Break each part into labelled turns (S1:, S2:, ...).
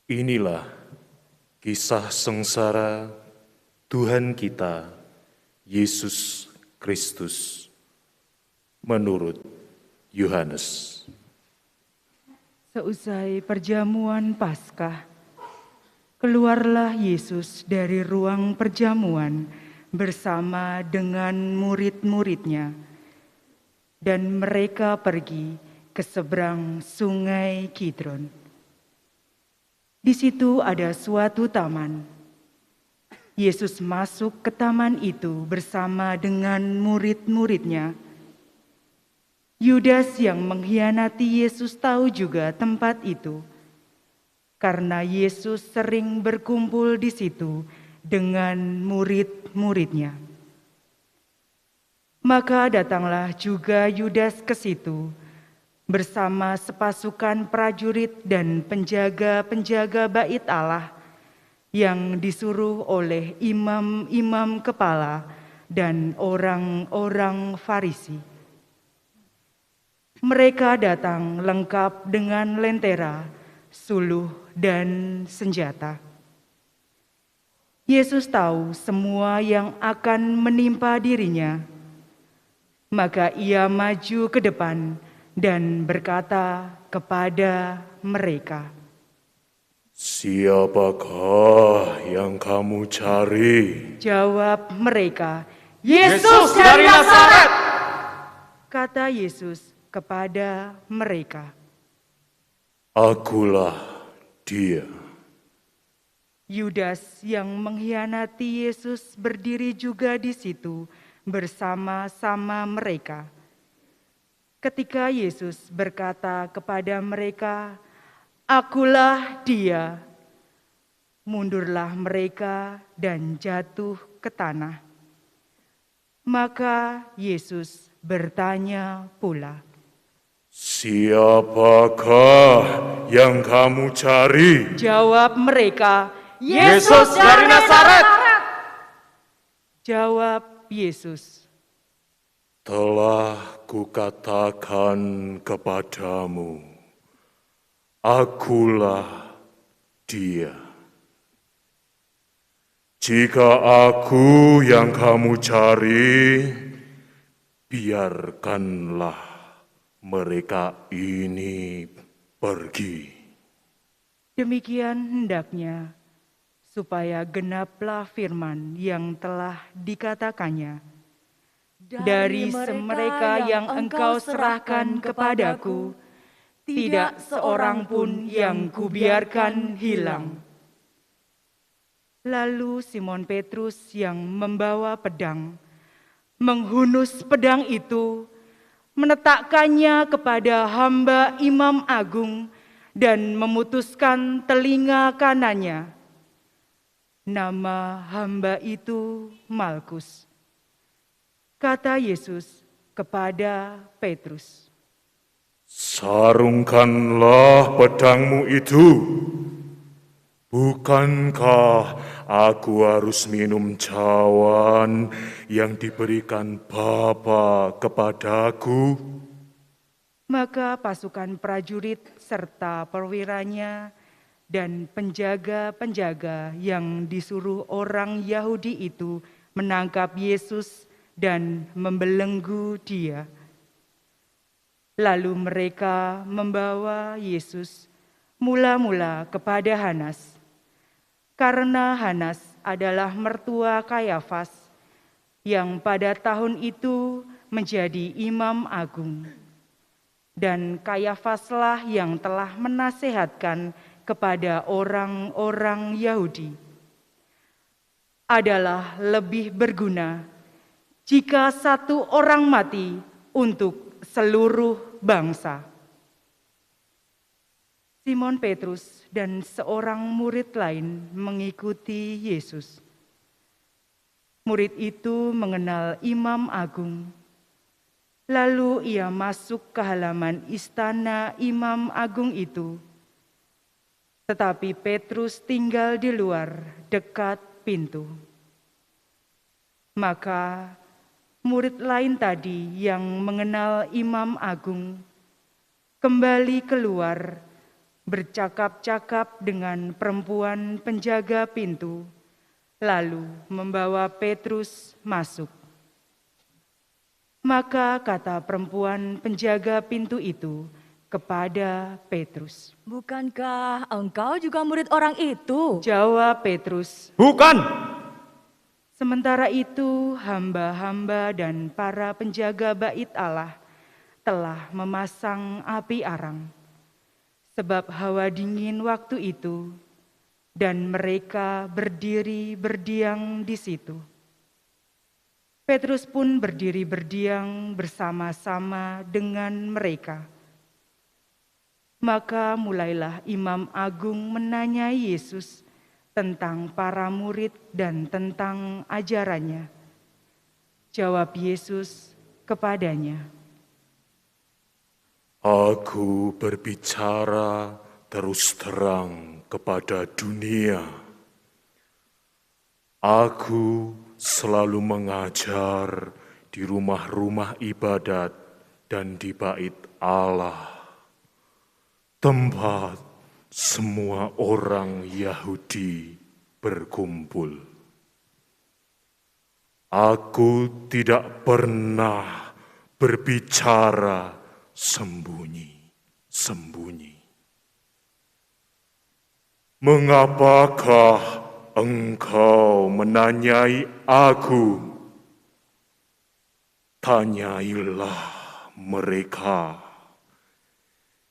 S1: Inilah kisah sengsara Tuhan kita, Yesus Kristus, menurut Yohanes.
S2: Seusai perjamuan Paskah, keluarlah Yesus dari ruang perjamuan bersama dengan murid-muridnya, dan mereka pergi ke seberang sungai Kidron. Di situ ada suatu taman. Yesus masuk ke taman itu bersama dengan murid-muridnya. Yudas yang mengkhianati Yesus tahu juga tempat itu, karena Yesus sering berkumpul di situ dengan murid-muridnya. Maka datanglah juga Yudas ke situ bersama sepasukan prajurit dan penjaga-penjaga bait Allah yang disuruh oleh imam-imam kepala dan orang-orang Farisi. Mereka datang lengkap dengan lentera, suluh, dan senjata. Yesus tahu semua yang akan menimpa dirinya, maka ia maju ke depan dan berkata kepada mereka,
S1: "Siapakah yang kamu cari?"
S2: Jawab mereka,
S3: Yesus dari Nazaret.
S2: Kata Yesus kepada mereka,
S1: "Akulah dia."
S2: Yudas yang mengkhianati Yesus berdiri juga di situ bersama-sama mereka. Ketika Yesus berkata kepada mereka, "Akulah dia," mundurlah mereka dan jatuh ke tanah. Maka Yesus bertanya pula,
S1: "Siapakah yang kamu cari?"
S2: Jawab mereka,
S3: Yesus dari Nazaret.
S2: Jawab Yesus,
S1: "Telah kukatakan kepadamu, akulah dia. Jika aku yang kamu cari, biarkanlah mereka ini pergi."
S2: Demikian hendaknya supaya genaplah firman yang telah dikatakannya. Dari mereka yang engkau serahkan kepadaku, tidak seorang pun yang kubiarkan hilang. Lalu Simon Petrus yang membawa pedang, menghunus pedang itu, menetakkannya kepada hamba Imam Agung dan memutuskan telinga kanannya. Nama hamba itu Malkus. Kata Yesus kepada Petrus,
S1: "Sarungkanlah pedangmu itu. Bukankah aku harus minum cawan yang diberikan Bapa kepadaku?"
S2: Maka pasukan prajurit serta perwiranya dan penjaga-penjaga yang disuruh orang Yahudi itu menangkap Yesus dan membelenggu dia. Lalu mereka membawa Yesus mula-mula kepada Hanas, karena Hanas adalah mertua Kayafas yang pada tahun itu menjadi imam agung. Dan Kayafaslah yang telah menasehatkan kepada orang-orang Yahudi, adalah lebih berguna jika satu orang mati untuk seluruh bangsa. Simon Petrus dan seorang murid lain mengikuti Yesus. Murid itu mengenal Imam Agung. Lalu ia masuk ke halaman istana Imam Agung itu. Tetapi Petrus tinggal di luar dekat pintu. Maka murid lain tadi yang mengenal Imam Agung kembali keluar bercakap-cakap dengan perempuan penjaga pintu, lalu membawa Petrus masuk. Maka kata perempuan penjaga pintu itu kepada Petrus,
S4: Bukankah engkau juga murid orang itu?
S2: jawab Petrus.
S3: Bukan.
S2: Sementara itu hamba-hamba dan para penjaga bait Allah telah memasang api arang, sebab hawa dingin waktu itu, dan mereka berdiri berdiam di situ. Petrus pun berdiri berdiam bersama-sama dengan mereka. Maka mulailah Imam Agung menanyai Yesus tentang para murid dan tentang ajarannya. Jawab Yesus kepadanya,
S1: Aku berbicara terus terang kepada dunia. Aku selalu mengajar di rumah-rumah ibadat dan di bait Allah, tempat semua orang Yahudi berkumpul. Aku tidak pernah berbicara sembunyi-sembunyi. Mengapakah engkau menanyai aku? Tanyailah mereka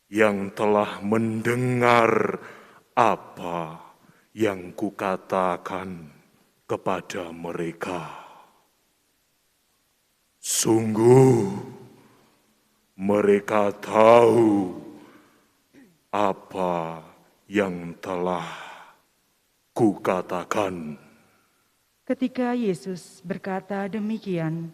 S1: yang telah mendengar apa yang kukatakan kepada mereka. Sungguh, mereka tahu apa yang telah kukatakan.
S2: ketika Yesus berkata demikian,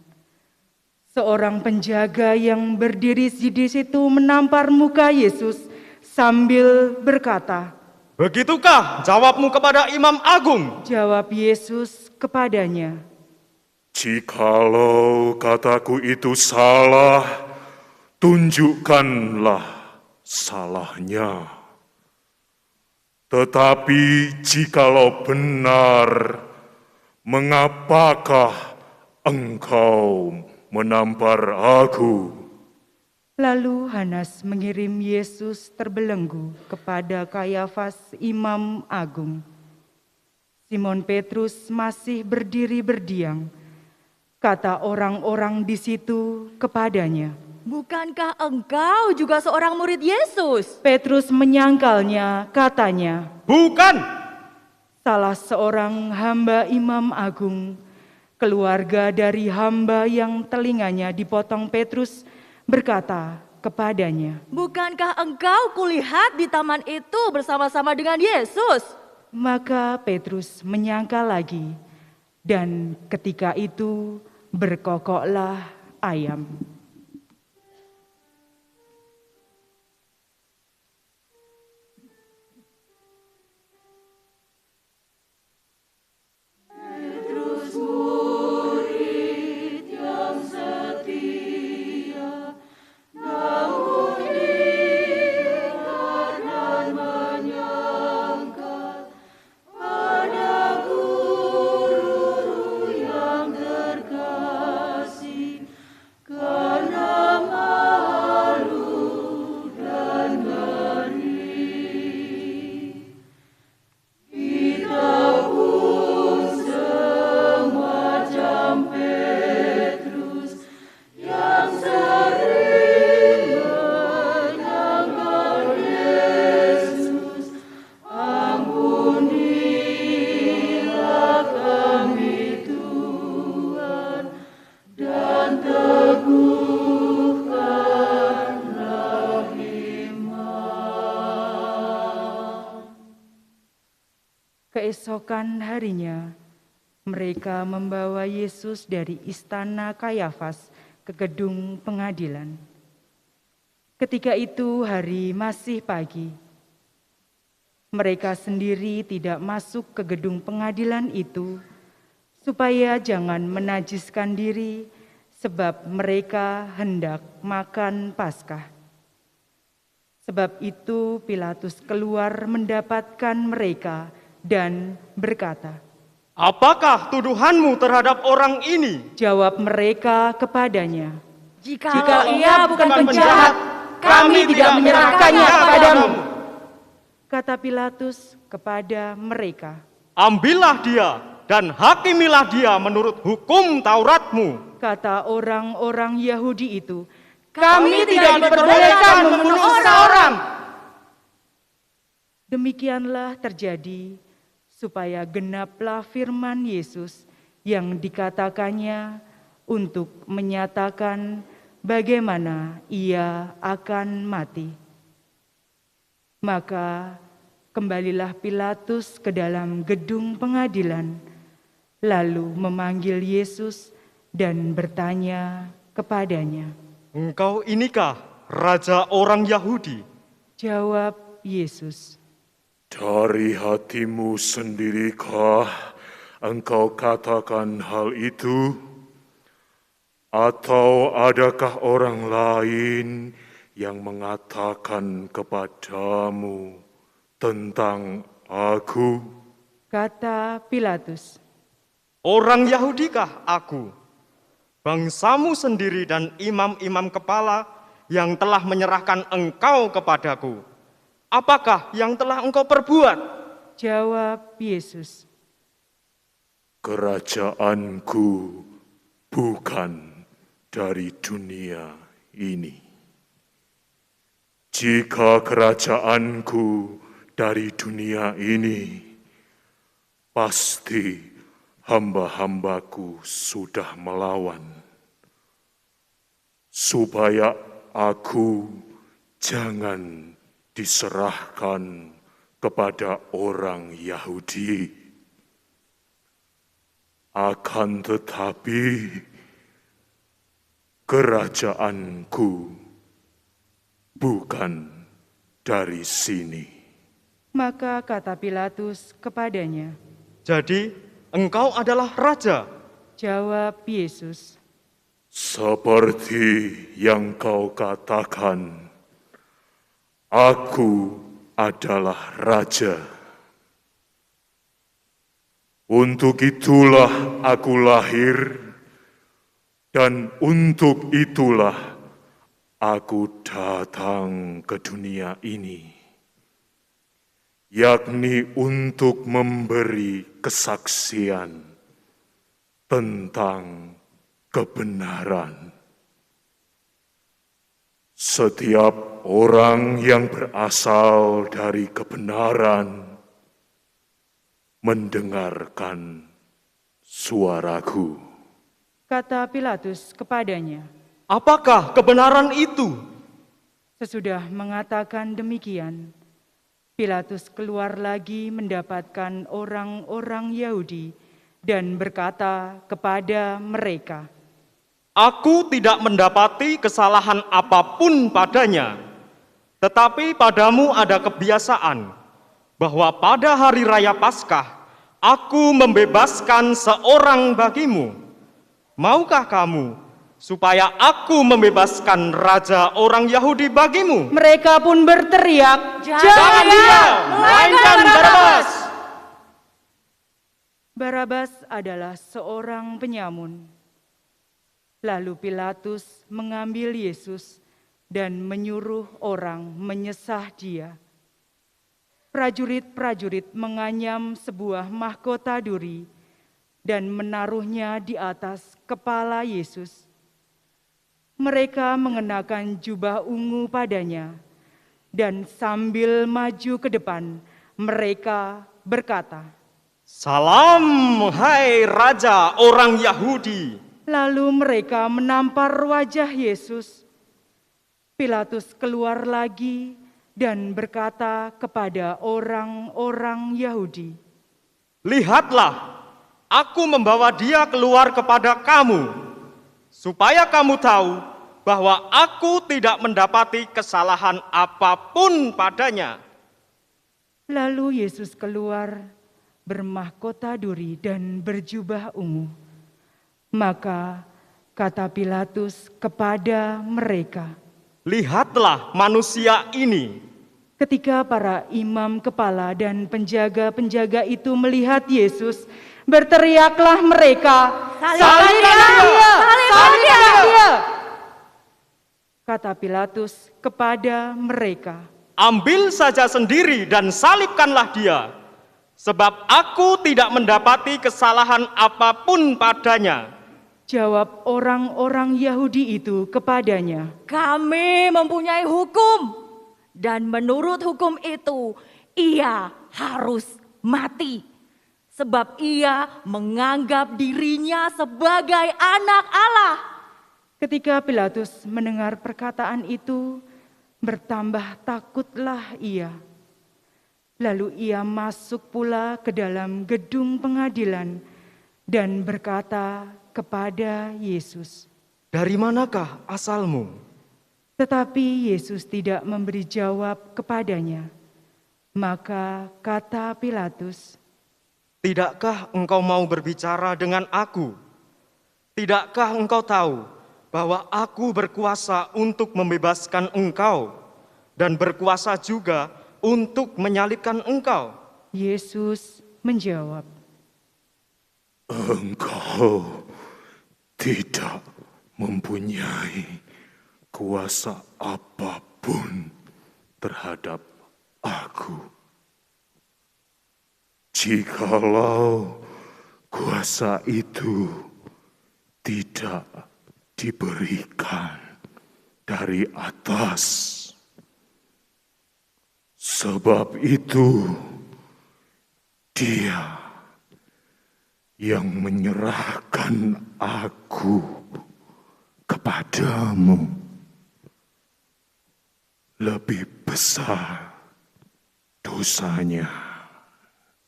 S2: seorang penjaga yang berdiri di situ menampar muka Yesus sambil berkata,
S3: Begitukah jawabmu kepada Imam Agung?
S2: jawab Yesus kepadanya,
S1: Jikalau kataku itu salah, tunjukkanlah salahnya. Tetapi jikalau benar, mengapakah engkau menampar aku?
S2: Lalu Hanas mengirim Yesus terbelenggu kepada Kayafas Imam Agung. Simon Petrus masih berdiri berdiam. Kata orang-orang di situ kepadanya,
S4: Bukankah engkau juga seorang murid Yesus?
S2: Petrus menyangkalnya, katanya,
S3: Bukan.
S2: salah seorang hamba Imam Agung, keluarga dari hamba yang telinganya dipotong Petrus, berkata kepadanya,
S4: Bukankah engkau kulihat di taman itu bersama-sama dengan Yesus?
S2: Maka Petrus menyangkal lagi, dan ketika itu berkokoklah ayam. Keesokan harinya, mereka membawa Yesus dari istana Kayafas ke gedung pengadilan. Ketika itu hari masih pagi. Mereka sendiri tidak masuk ke gedung pengadilan itu, supaya jangan menajiskan diri, sebab mereka hendak makan Paskah. Sebab itu Pilatus keluar mendapatkan mereka dan berkata,
S3: "Apakah tuduhanmu terhadap orang ini?"
S2: jawab mereka kepadanya,
S4: Jikalau ia bukan penjahat,
S3: kami tidak menyerahkannya kepadamu.
S2: kata Pilatus kepada mereka.
S3: "Ambillah dia dan hakimilah dia menurut hukum Tauratmu."
S2: Kata orang-orang Yahudi itu,
S4: Kami tidak diperbolehkan membunuh seseorang.
S2: demikianlah terjadi supaya genaplah firman Yesus yang dikatakannya untuk menyatakan bagaimana ia akan mati. Maka kembalilah Pilatus ke dalam gedung pengadilan, lalu memanggil Yesus dan bertanya kepadanya.
S3: "Engkau inikah raja orang Yahudi?"
S2: Jawab Yesus,
S1: Dari hatimu sendirikah engkau katakan hal itu? Atau adakah orang lain yang mengatakan kepadamu tentang aku?
S2: kata Pilatus.
S3: "Orang Yahudikah aku? Bangsamu sendiri dan imam-imam kepala yang telah menyerahkan engkau kepadaku. Apakah yang telah engkau perbuat?"
S2: Jawab Yesus,
S1: Kerajaanku bukan dari dunia ini. Jika kerajaanku dari dunia ini, pasti hamba-hambaku sudah melawan, supaya aku jangan diserahkan kepada orang Yahudi. Akan tetapi, kerajaanku bukan dari sini.
S2: maka kata Pilatus kepadanya.
S3: "Jadi engkau adalah raja?"
S2: Jawab Yesus,
S1: Seperti yang kau katakan, aku adalah raja. Untuk itulah aku lahir, dan untuk itulah aku datang ke dunia ini, yakni untuk memberi kesaksian tentang kebenaran. Setiap orang yang berasal dari kebenaran mendengarkan suaraku.
S2: kata Pilatus kepadanya.
S3: "Apakah kebenaran itu?"
S2: Sesudah mengatakan demikian, Pilatus keluar lagi mendapatkan orang-orang Yahudi dan berkata kepada mereka,
S3: "Aku tidak mendapati kesalahan apapun padanya, tetapi padamu ada kebiasaan bahwa pada hari raya Paskah aku membebaskan seorang bagimu. Maukah kamu supaya aku membebaskan raja orang Yahudi bagimu?"
S2: Mereka pun berteriak,
S3: "Jangan dia, melainkan Barabas!"
S2: Barabas adalah seorang penyamun. Lalu Pilatus mengambil Yesus dan menyuruh orang menyesah dia. Prajurit-prajurit menganyam sebuah mahkota duri dan menaruhnya di atas kepala Yesus. Mereka mengenakan jubah ungu padanya, dan sambil maju ke depan, mereka berkata,
S3: "Salam, hai raja orang Yahudi!"
S2: Lalu mereka menampar wajah Yesus. Pilatus keluar lagi dan berkata kepada orang-orang Yahudi,
S3: "Lihatlah, aku membawa dia keluar kepada kamu, supaya kamu tahu bahwa aku tidak mendapati kesalahan apapun padanya."
S2: Lalu Yesus keluar bermahkota duri dan berjubah ungu. Maka kata Pilatus kepada mereka,
S3: lihatlah manusia ini.
S2: Ketika para imam kepala dan penjaga-penjaga itu melihat Yesus, berteriaklah mereka, "Salibkan dia! Salibkan dia!" Kata Pilatus kepada mereka,
S3: Ambil saja sendiri dan salibkanlah dia, sebab aku tidak mendapati kesalahan apapun padanya.
S2: jawab orang-orang Yahudi itu kepadanya,
S4: Kami mempunyai hukum, dan menurut hukum itu ia harus mati. Sebab ia menganggap dirinya sebagai anak Allah.
S2: Ketika Pilatus mendengar perkataan itu, bertambah takutlah ia. Lalu ia masuk pula ke dalam gedung pengadilan dan berkata kepada Yesus.
S3: Dari manakah asalmu?
S2: Tetapi Yesus tidak memberi jawab kepadanya. Maka kata Pilatus,
S3: Tidakkah engkau mau berbicara dengan aku? Tidakkah engkau tahu bahwa aku berkuasa untuk membebaskan engkau dan berkuasa juga untuk menyalibkan engkau?
S2: Yesus menjawab,
S1: Engkau tidak mempunyai kuasa apapun terhadap aku. Jikalau kuasa itu tidak diberikan dari atas, sebab itu Dia yang menyerahkan aku kepadamu lebih besar dosanya.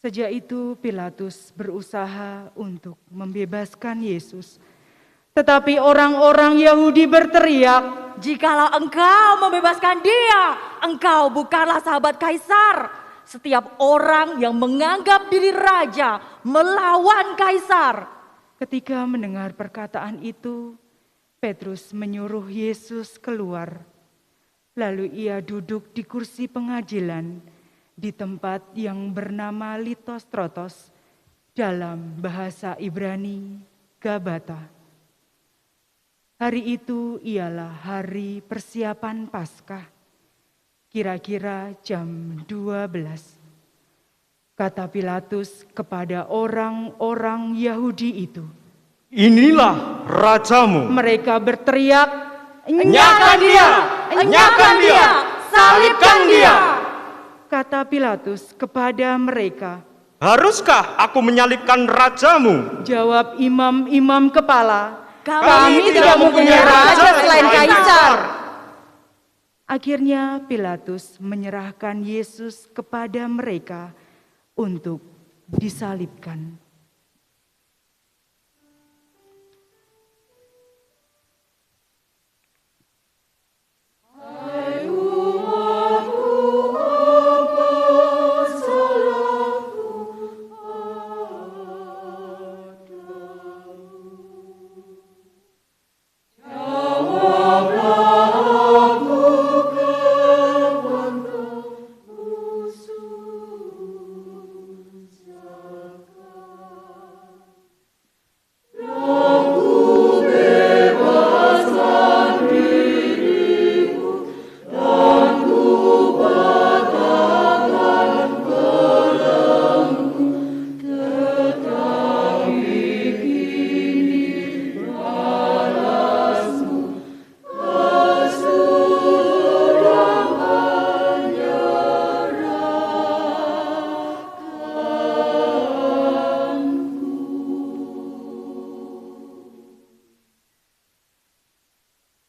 S2: Sejak itu Pilatus berusaha untuk membebaskan Yesus. Tetapi orang-orang Yahudi berteriak,
S4: Jikalau engkau membebaskan dia, engkau bukanlah sahabat Kaisar. Setiap orang yang menganggap diri raja melawan Kaisar.
S2: ketika mendengar perkataan itu, Petrus menyuruh Yesus keluar. Lalu ia duduk di kursi pengadilan di tempat yang bernama Litostrotos, dalam bahasa Ibrani Gabata. Hari itu ialah hari persiapan Paskah, kira-kira jam 12. Kata Pilatus kepada orang-orang Yahudi itu,
S3: Inilah rajamu.
S2: mereka berteriak,
S3: Enyahkan dia! Enyahkan dia! Salibkan dia!
S2: Kata Pilatus kepada mereka,
S3: Haruskah aku menyalibkan rajamu?
S2: jawab imam-imam kepala,
S4: Kami
S3: tidak mempunyai raja selain Kaisar.
S2: Akhirnya Pilatus menyerahkan Yesus kepada mereka untuk disalibkan.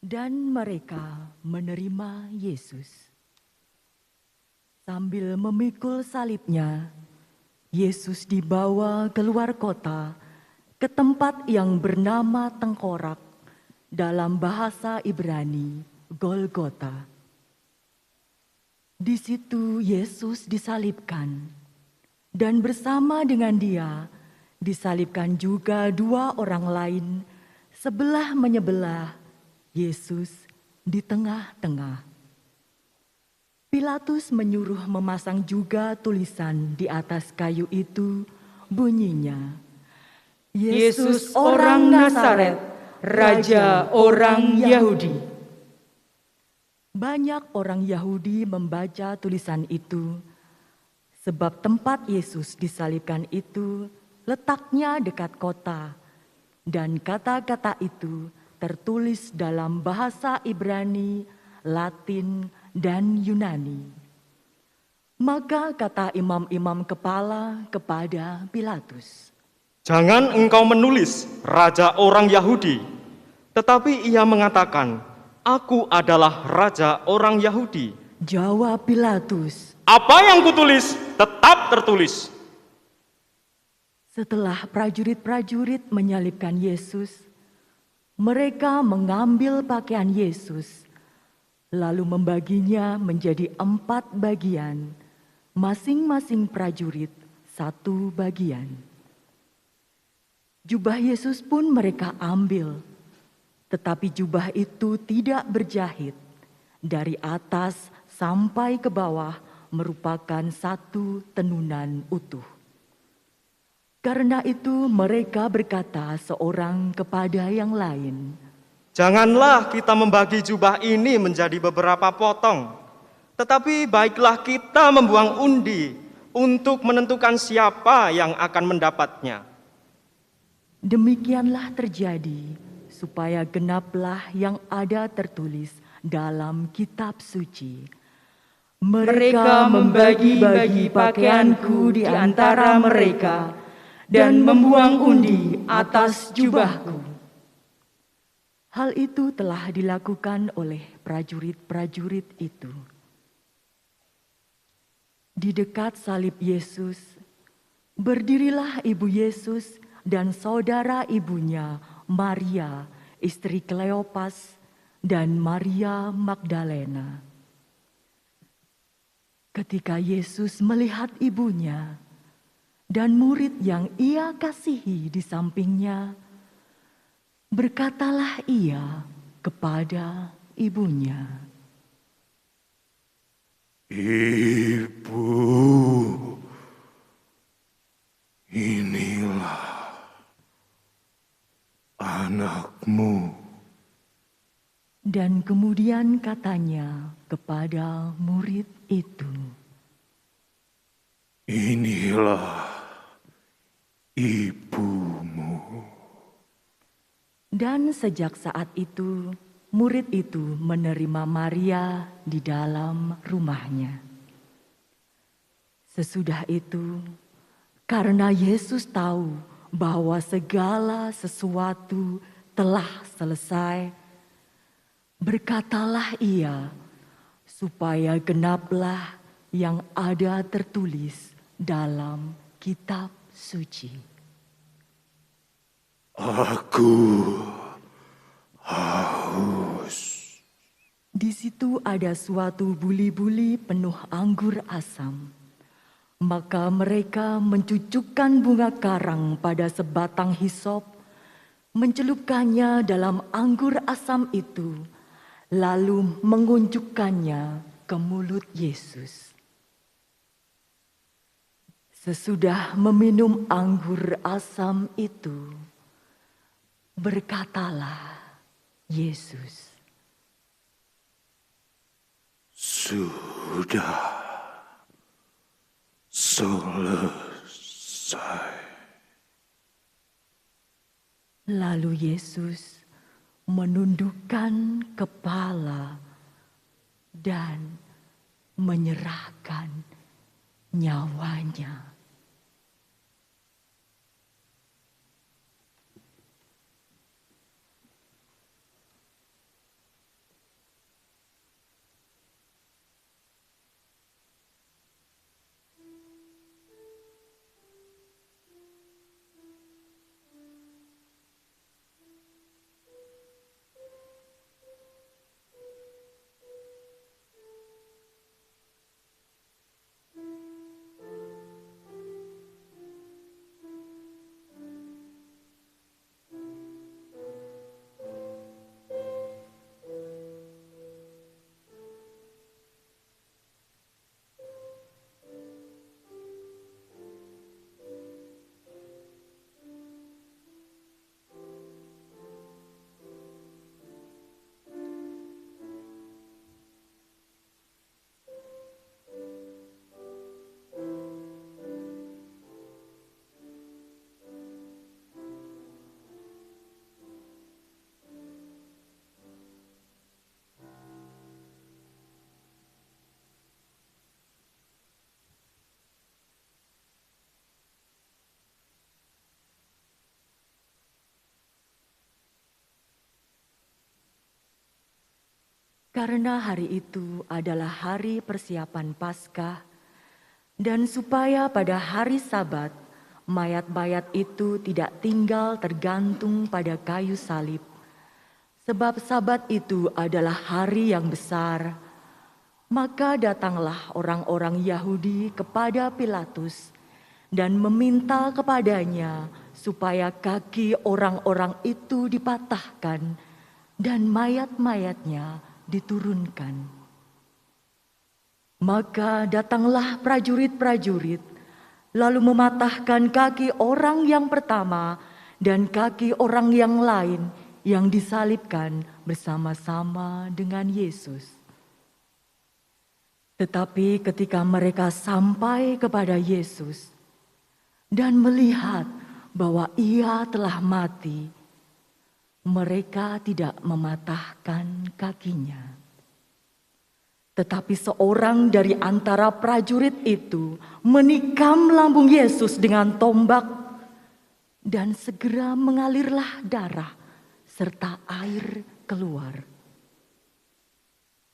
S4: Dan mereka menerima Yesus. Sambil memikul salibnya, Yesus dibawa keluar kota ke tempat yang bernama Tengkorak, dalam bahasa Ibrani Golgota. Di situ Yesus disalibkan, dan bersama dengan dia disalibkan juga dua orang lain sebelah menyebelah Yesus di tengah-tengah. Pilatus menyuruh memasang juga tulisan di atas kayu itu, bunyinya,
S2: Yesus orang Nazaret, Raja orang Yahudi.
S4: Banyak orang Yahudi membaca tulisan itu, sebab tempat Yesus disalibkan itu letaknya dekat kota, dan kata-kata itu tertulis dalam bahasa Ibrani, Latin, dan Yunani. Maka kata imam-imam kepala kepada Pilatus,
S3: Jangan engkau menulis Raja orang Yahudi, tetapi ia mengatakan, Aku adalah Raja orang Yahudi.
S4: jawab Pilatus,
S3: Apa yang kutulis tetap tertulis.
S4: setelah prajurit-prajurit menyalibkan Yesus, mereka mengambil pakaian Yesus, lalu membaginya menjadi 4 bagian, masing-masing prajurit 1 bagian. Jubah Yesus pun mereka ambil, tetapi jubah itu tidak berjahit, dari atas sampai ke bawah merupakan 1 tenunan utuh. Karena itu mereka berkata seorang kepada yang lain,
S3: Janganlah kita membagi jubah ini menjadi beberapa potong, tetapi baiklah kita membuang undi untuk menentukan siapa yang akan mendapatnya.
S4: demikianlah terjadi supaya genaplah yang ada tertulis dalam kitab suci.
S2: Mereka membagi-bagi pakaianku di antara mereka dan membuang undi atas jubahku.
S4: Hal itu telah dilakukan oleh prajurit-prajurit itu. Di dekat salib Yesus, berdirilah ibu Yesus dan saudara ibunya, Maria, istri Kleopas, dan Maria Magdalena. Ketika Yesus melihat ibunya dan murid yang ia kasihi di sampingnya, berkatalah ia kepada ibunya,
S1: Ibu, inilah anakmu.
S4: dan kemudian katanya kepada murid itu,
S1: Inilah ibumu.
S4: dan sejak saat itu murid itu menerima Maria di dalam rumahnya. Sesudah itu, karena Yesus tahu bahwa segala sesuatu telah selesai, berkatalah ia, supaya genaplah yang ada tertulis dalam kitab suci.
S1: Aku haus.
S4: Di situ ada suatu buli-buli penuh anggur asam. Maka mereka mencucukkan bunga karang pada sebatang hisop, mencelupkannya dalam anggur asam itu, lalu mengunjukkannya ke mulut Yesus. Sesudah meminum anggur asam itu, berkatalah Yesus,
S1: Sudah selesai.
S4: lalu Yesus menundukkan kepala dan menyerahkan nyawanya. Karena hari itu adalah hari persiapan Paskah, dan supaya pada hari Sabat mayat-mayat itu tidak tinggal tergantung pada kayu salib, sebab Sabat itu adalah hari yang besar, maka datanglah orang-orang Yahudi kepada Pilatus dan meminta kepadanya supaya kaki orang-orang itu dipatahkan dan mayat-mayatnya diturunkan. Maka datanglah prajurit-prajurit, lalu mematahkan kaki orang yang pertama dan kaki orang yang lain yang disalibkan bersama-sama dengan Yesus. Tetapi ketika mereka sampai kepada Yesus dan melihat bahwa Ia telah mati, mereka tidak mematahkan kakinya. Tetapi seorang dari antara prajurit itu menikam lambung Yesus dengan tombak, dan segera mengalirlah darah serta air keluar.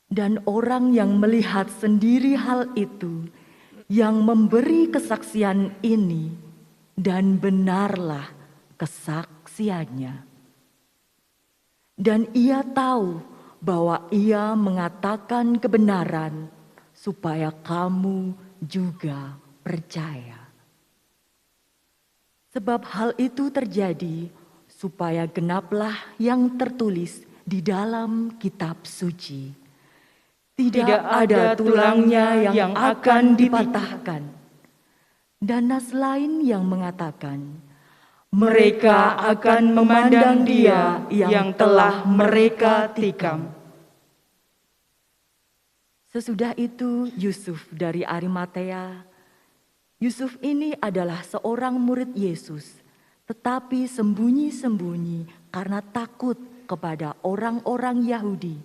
S4: Dan orang yang melihat sendiri hal itu, yang memberi kesaksian ini, dan benarlah kesaksiannya. Dan ia tahu bahwa ia mengatakan kebenaran supaya kamu juga percaya. Sebab hal itu terjadi supaya genaplah yang tertulis di dalam kitab suci. Tidak ada tulangnya yang akan dipatahkan. Dan nas lain yang mengatakan, mereka akan memandang Dia yang telah mereka tikam. Sesudah itu Yusuf dari Arimatea. Yusuf ini adalah seorang murid Yesus, tetapi sembunyi-sembunyi karena takut kepada orang-orang Yahudi,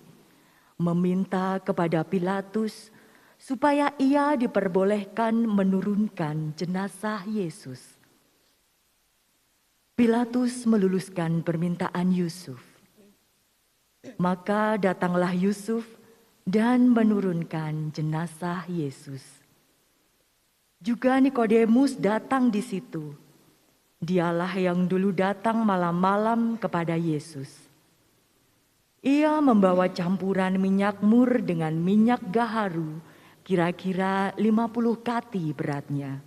S4: meminta kepada Pilatus supaya ia diperbolehkan menurunkan jenazah Yesus. Pilatus meluluskan permintaan Yusuf. Maka datanglah Yusuf dan menurunkan jenazah Yesus. Juga Nikodemus datang di situ. Dialah yang dulu datang malam-malam kepada Yesus. Ia membawa campuran minyak mur dengan minyak gaharu, kira-kira 50 kati beratnya.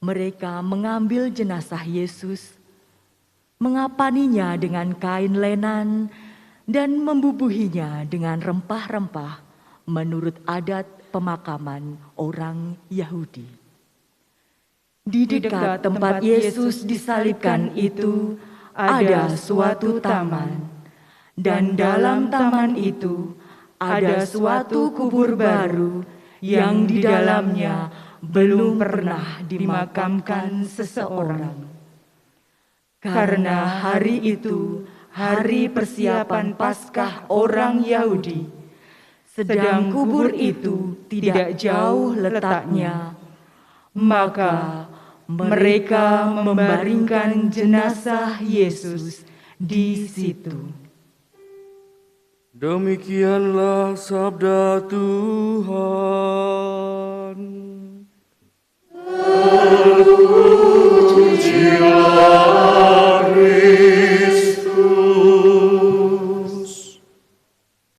S4: Mereka mengambil jenazah Yesus, mengapaninya dengan kain lenan, dan membubuhinya dengan rempah-rempah menurut adat pemakaman orang Yahudi. Di dekat tempat Yesus disalibkan itu ada suatu taman, dan dalam taman itu ada suatu kubur baru yang di dalamnya belum pernah dimakamkan seseorang. Karena hari itu hari persiapan Paskah orang Yahudi, sedang kubur itu tidak jauh letaknya, maka mereka membaringkan jenazah Yesus di situ.
S1: Demikianlah sabda Tuhan. Terpujilah